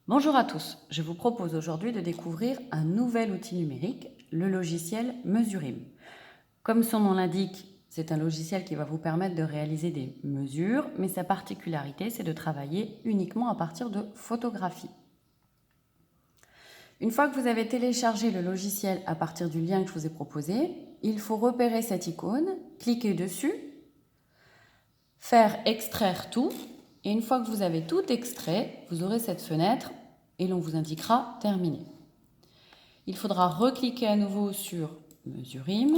Bonjour à tous, je vous propose aujourd'hui de découvrir un nouvel outil numérique, le logiciel Mesurim. Comme son nom l'indique, c'est un logiciel qui va vous permettre de réaliser des mesures, mais sa particularité c'est de travailler uniquement à partir de photographies. Une fois que vous avez téléchargé le logiciel à partir du lien que je vous ai proposé, il faut repérer cette icône, cliquer dessus, faire extraire tout, et une fois que vous avez tout extrait, vous aurez cette fenêtre et l'on vous indiquera terminé. Il faudra recliquer à nouveau sur Mesurim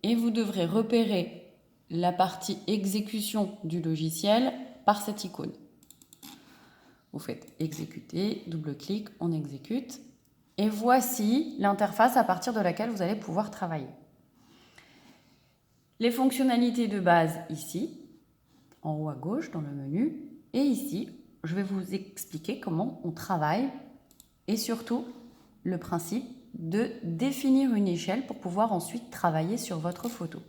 et vous devrez repérer la partie exécution du logiciel par cette icône. Vous faites exécuter, double-clic, on exécute et voici l'interface à partir de laquelle vous allez pouvoir travailler. Les fonctionnalités de base ici, en haut à gauche dans le menu, et ici, je vais vous expliquer comment on travaille et surtout le principe de définir une échelle pour pouvoir ensuite travailler sur votre photo.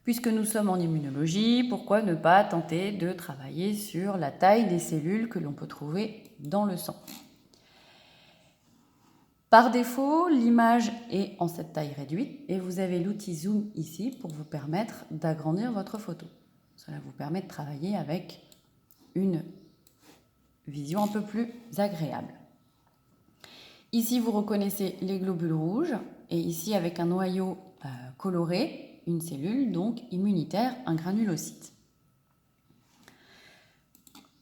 Puisque nous sommes en immunologie, pourquoi ne pas tenter de travailler sur la taille des cellules que l'on peut trouver dans le sang? Par défaut, l'image est en cette taille réduite et vous avez l'outil Zoom ici pour vous permettre d'agrandir votre photo. Cela vous permet de travailler avec une vision un peu plus agréable. Ici, vous reconnaissez les globules rouges et ici, avec un noyau coloré, une cellule donc immunitaire, un granulocyte.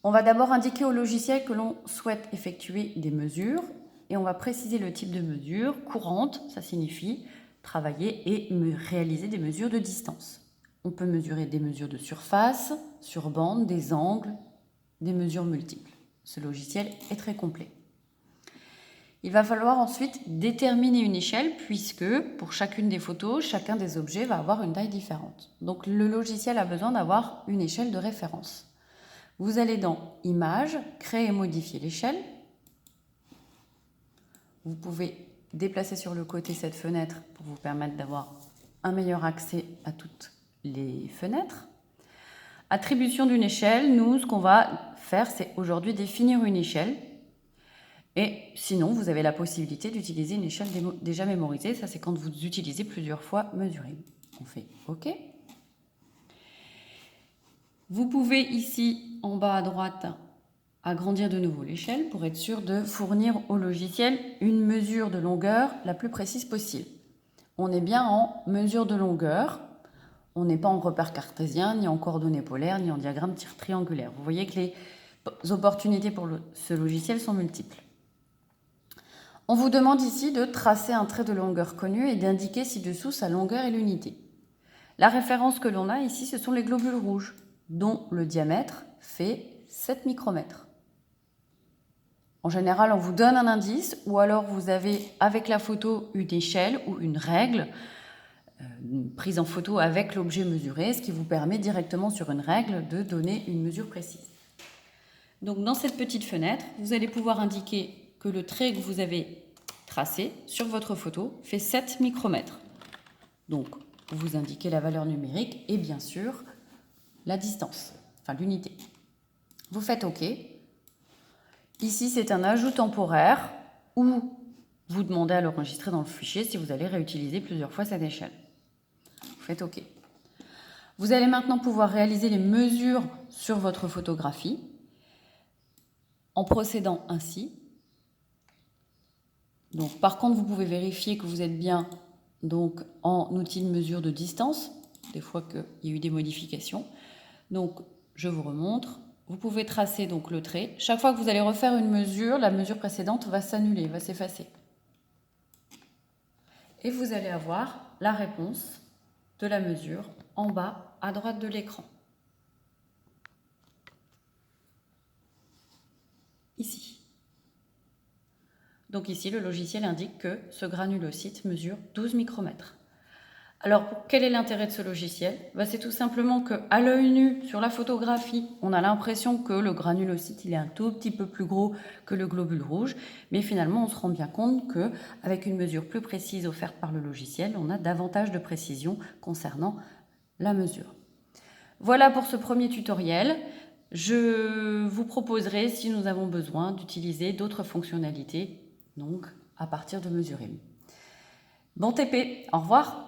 On va d'abord indiquer au logiciel que l'on souhaite effectuer des mesures et on va préciser le type de mesure courante, ça signifie travailler et réaliser des mesures de distance. On peut mesurer des mesures de surface, sur bande, des angles, des mesures multiples. Ce logiciel est très complet. Il va falloir ensuite déterminer une échelle puisque pour chacune des photos, chacun des objets va avoir une taille différente. Donc le logiciel a besoin d'avoir une échelle de référence. Vous allez dans Images, créer et modifier l'échelle. Vous pouvez déplacer sur le côté cette fenêtre pour vous permettre d'avoir un meilleur accès à toutes les fenêtres. Attribution d'une échelle, nous, ce qu'on va faire, c'est aujourd'hui définir une échelle. Et sinon, vous avez la possibilité d'utiliser une échelle déjà mémorisée. Ça, c'est quand vous utilisez plusieurs fois Mesurim. On fait OK. Vous pouvez ici, en bas à droite, agrandir de nouveau l'échelle pour être sûr de fournir au logiciel une mesure de longueur la plus précise possible. On est bien en mesure de longueur. On n'est pas en repère cartésien, ni en coordonnées polaires, ni en diagramme triangulaire. Vous voyez que les opportunités pour ce logiciel sont multiples. On vous demande ici de tracer un trait de longueur connu et d'indiquer ci-dessous sa longueur et l'unité. La référence que l'on a ici, ce sont les globules rouges, dont le diamètre fait 7 micromètres. En général, on vous donne un indice ou alors vous avez avec la photo une échelle ou une règle prise en photo avec l'objet mesuré, ce qui vous permet directement sur une règle de donner une mesure précise. Donc dans cette petite fenêtre, vous allez pouvoir indiquer que le trait que vous avez tracé sur votre photo fait 7 micromètres. Donc vous indiquez la valeur numérique et bien sûr la distance, enfin l'unité. Vous faites OK. Ici, c'est un ajout temporaire où vous demandez à l'enregistrer dans le fichier si vous allez réutiliser plusieurs fois cette échelle. Vous faites OK. Vous allez maintenant pouvoir réaliser les mesures sur votre photographie en procédant ainsi. Donc, par contre, vous pouvez vérifier que vous êtes bien donc, en outil de mesure de distance, des fois qu'il y a eu des modifications. Donc, je vous remontre. Vous pouvez tracer donc, le trait. Chaque fois que vous allez refaire une mesure, la mesure précédente va s'annuler, va s'effacer. Et vous allez avoir la réponse de la mesure en bas à droite de l'écran. Ici. Donc ici, le logiciel indique que ce granulocyte mesure 12 micromètres. Alors, quel est l'intérêt de ce logiciel? C'est tout simplement qu'à l'œil nu, sur la photographie, on a l'impression que le granulocyte il est un tout petit peu plus gros que le globule rouge, mais finalement, on se rend bien compte qu'avec une mesure plus précise offerte par le logiciel, on a davantage de précision concernant la mesure. Voilà pour ce premier tutoriel. Je vous proposerai, si nous avons besoin, d'utiliser d'autres fonctionnalités, donc à partir de Mesurim. Bon TP, au revoir.